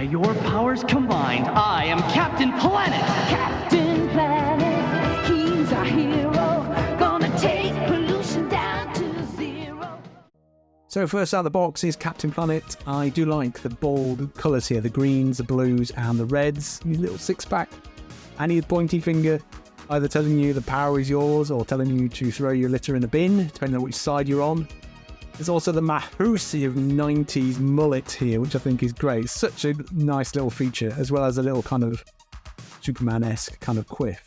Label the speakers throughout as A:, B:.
A: your powers combined, I am Captain Planet!
B: Captain Planet, he's our hero, gonna take pollution down to zero.
C: So first out of the box is Captain Planet. I do like the bold colours here, the greens, the blues and the reds. His little six-pack and his pointy finger, either telling you the power is yours or telling you to throw your litter in a bin, depending on which side you're on. There's also the massive 90s mullet here, which I think is great. Such a nice little feature, as well as a little kind of Superman-esque kind of quiff.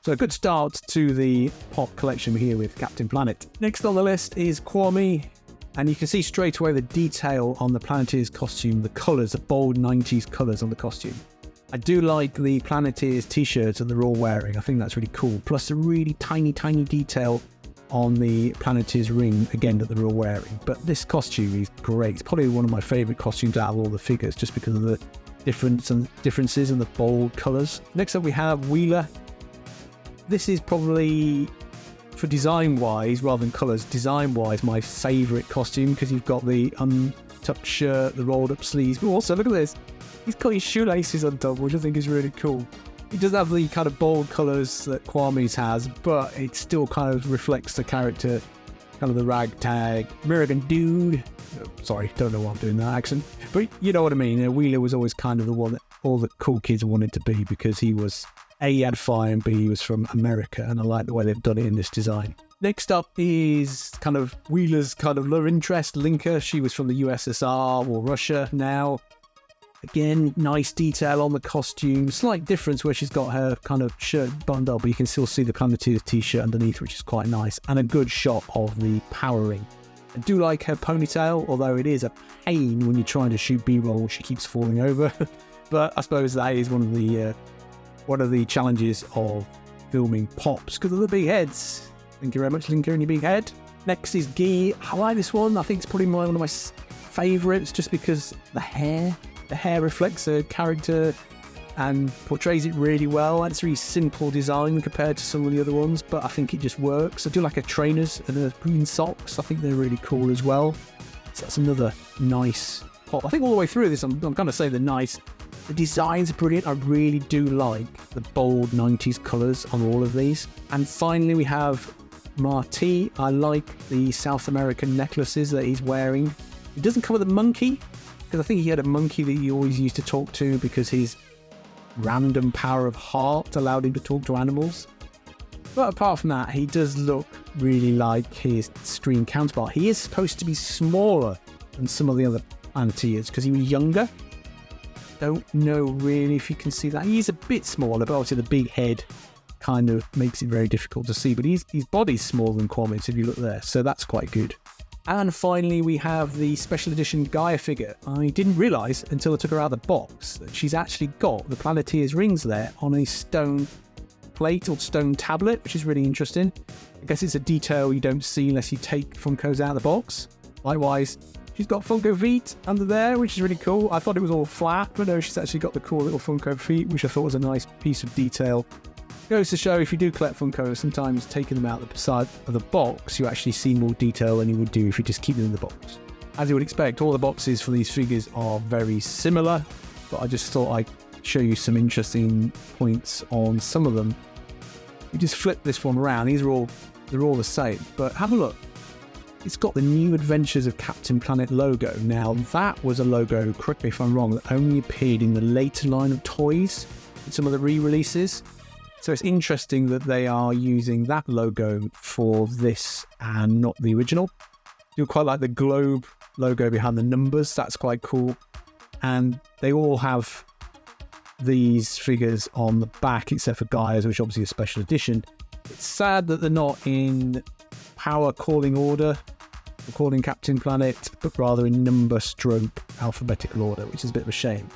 C: So a good start to the pop collection here with Captain Planet. Next on the list is Kwame, and you can see straight away the detail on the Planeteers costume, the colours, the bold 90s colours on the costume. I do like the Planeteers t-shirts that they're all wearing. I think that's really cool. Plus a really tiny detail on the Planeteers ring, again, that they're all wearing. But this costume is great. It's probably one of my favourite costumes out of all the figures, just because of the differences and the bold colours. Next up we have Wheeler. This is probably, for design-wise, rather than colours, design-wise, my favourite costume, because you've got the untucked shirt, the rolled-up sleeves, but also, look at this, he's got his shoelaces on top, which I think is really cool. He does have the kind of bold colours that Kwame's has, but it still kind of reflects the character, kind of the ragtag American dude. Sorry, don't know why I'm doing that accent, but you know what I mean. Wheeler was always kind of the one that all the cool kids wanted to be, because he was, A, he had fire, and B, he was from America, and I like the way they've done it in this design. Next up is kind of Wheeler's kind of love interest, Linka. She was from the USSR or Russia now. Again, nice detail on the costume. Slight difference where she's got her kind of shirt buttoned up, but you can still see the Planeteers t-shirt underneath, which is quite nice. And a good shot of the power ring. I do like her ponytail, although it is a pain when you're trying to shoot B-roll. She keeps falling over. But I suppose that is one of the challenges of filming pops, because of the big heads. Thank you very much, Linka, and your big head. Next is Guy. I like this one. I think it's probably one of my favourites, just because the hair reflects her character and portrays it really well. It's a really simple design compared to some of the other ones, but I think it just works. I do like her trainers and her green socks. I think they're really cool as well. So that's another nice pop. I think all the way through this, I'm going to say the designs are brilliant. I really do like the bold 90s colours on all of these. And finally we have Marty. I like the South American necklaces that he's wearing. It doesn't come with a monkey, because I think he had a monkey that he always used to talk to, because his random power of heart allowed him to talk to animals. But apart from that, he does look really like his screen counterpart. He is supposed to be smaller than some of the other Planeteers, because he was younger. Don't know really if you can see that. He's a bit smaller, but obviously the big head kind of makes it very difficult to see. But his body's smaller than Kwame's if you look there, so that's quite good. And finally, we have the special edition Gaia figure. I didn't realise until I took her out of the box that she's actually got the Planeteers rings there on a stone plate or stone tablet, which is really interesting. I guess it's a detail you don't see unless you take Funkos out of the box. Likewise, she's got Funko feet under there, which is really cool. I thought it was all flat, but no, she's actually got the cool little Funko feet, which I thought was a nice piece of detail. Goes to show, if you do collect Funkos, sometimes taking them out the side of the box, you actually see more detail than you would do if you just keep them in the box. As you would expect, all the boxes for these figures are very similar, but I just thought I'd show you some interesting points on some of them. You just flip this one around, they're all the same, but have a look. It's got the New Adventures of Captain Planet logo. Now, that was a logo, correct me if I'm wrong, that only appeared in the later line of toys in some of the re-releases. So it's interesting that they are using that logo for this and not the original. I do quite like the globe logo behind the numbers. That's quite cool. And they all have these figures on the back, except for Gaia's, which obviously is a special edition. It's sad that they're not in power calling order, calling Captain Planet, but rather in number stroke alphabetical order, which is a bit of a shame.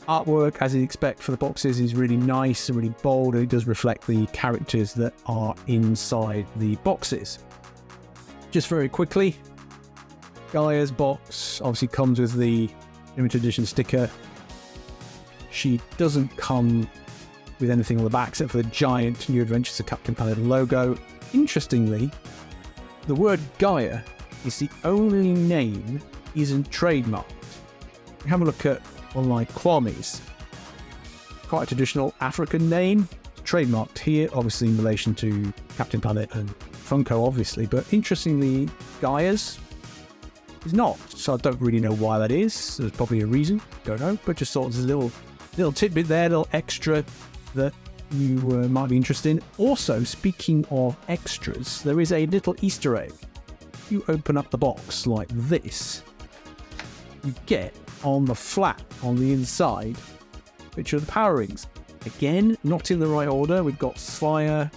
C: Artwork, as you'd expect for the boxes, is really nice and really bold, and it does reflect the characters that are inside the boxes. Just very quickly, Gaia's box obviously comes with the limited edition sticker. She doesn't come with anything on the back except for the giant New Adventures of Captain Planet logo. Interestingly, the word Gaia is the only name isn't trademarked. Have a look at unlike Kwame's. Quite a traditional African name, trademarked here, obviously in relation to Captain Planet and Funko, obviously, but interestingly, Gaia's is not, so I don't really know why that is. There's probably a reason, don't know, but just thought there's a little tidbit there, a little extra that you might be interested in. Also, speaking of extras, there is a little Easter egg. If you open up the box like this, you get on the flap on the inside a picture of the power rings. Again, not in the right order. We've got fire,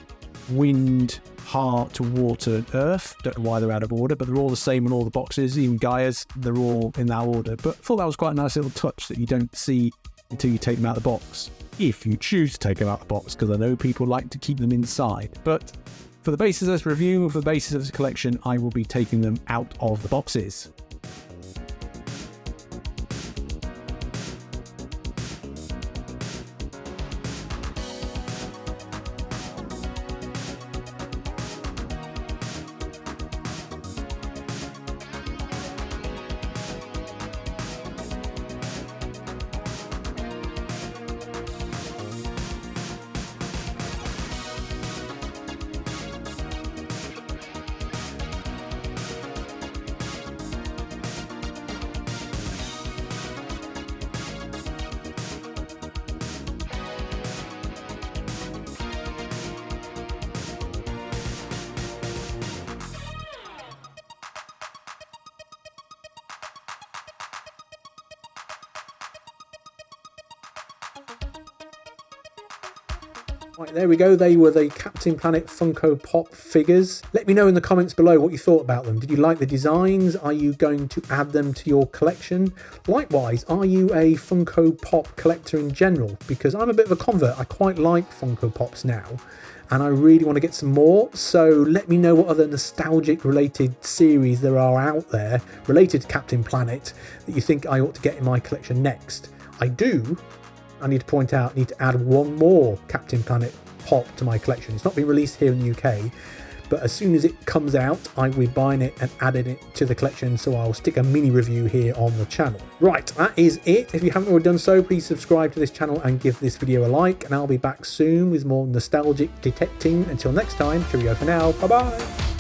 C: wind, heart, water, and earth. Don't know why they're out of order, but they're all the same in all the boxes. Even Gaia's, they're all in that order. But I thought that was quite a nice little touch that you don't see until you take them out of the box. If you choose to take them out of the box, because I know people like to keep them inside. But for the basis of this review, for the basis of this collection, I will be taking them out of the boxes. Right, there we go. They were the Captain Planet Funko Pop figures. Let me know in the comments below what you thought about them. Did you like the designs? Are you going to add them to your collection? Likewise, are you a Funko Pop collector in general? Because I'm a bit of a convert. I quite like Funko Pops now, and I really want to get some more. So let me know what other nostalgic related series there are out there related to Captain Planet that you think I ought to get in my collection next. I need to point out, need to add one more Captain Planet Pop to my collection. It's not been released here in the UK, but as soon as it comes out, I will be buying it and adding it to the collection, so I'll stick a mini review here on the channel. Right, that is it. If you haven't already done so, please subscribe to this channel and give this video a like, and I'll be back soon with more nostalgic detecting. Until next time, cheerio for now. Bye-bye.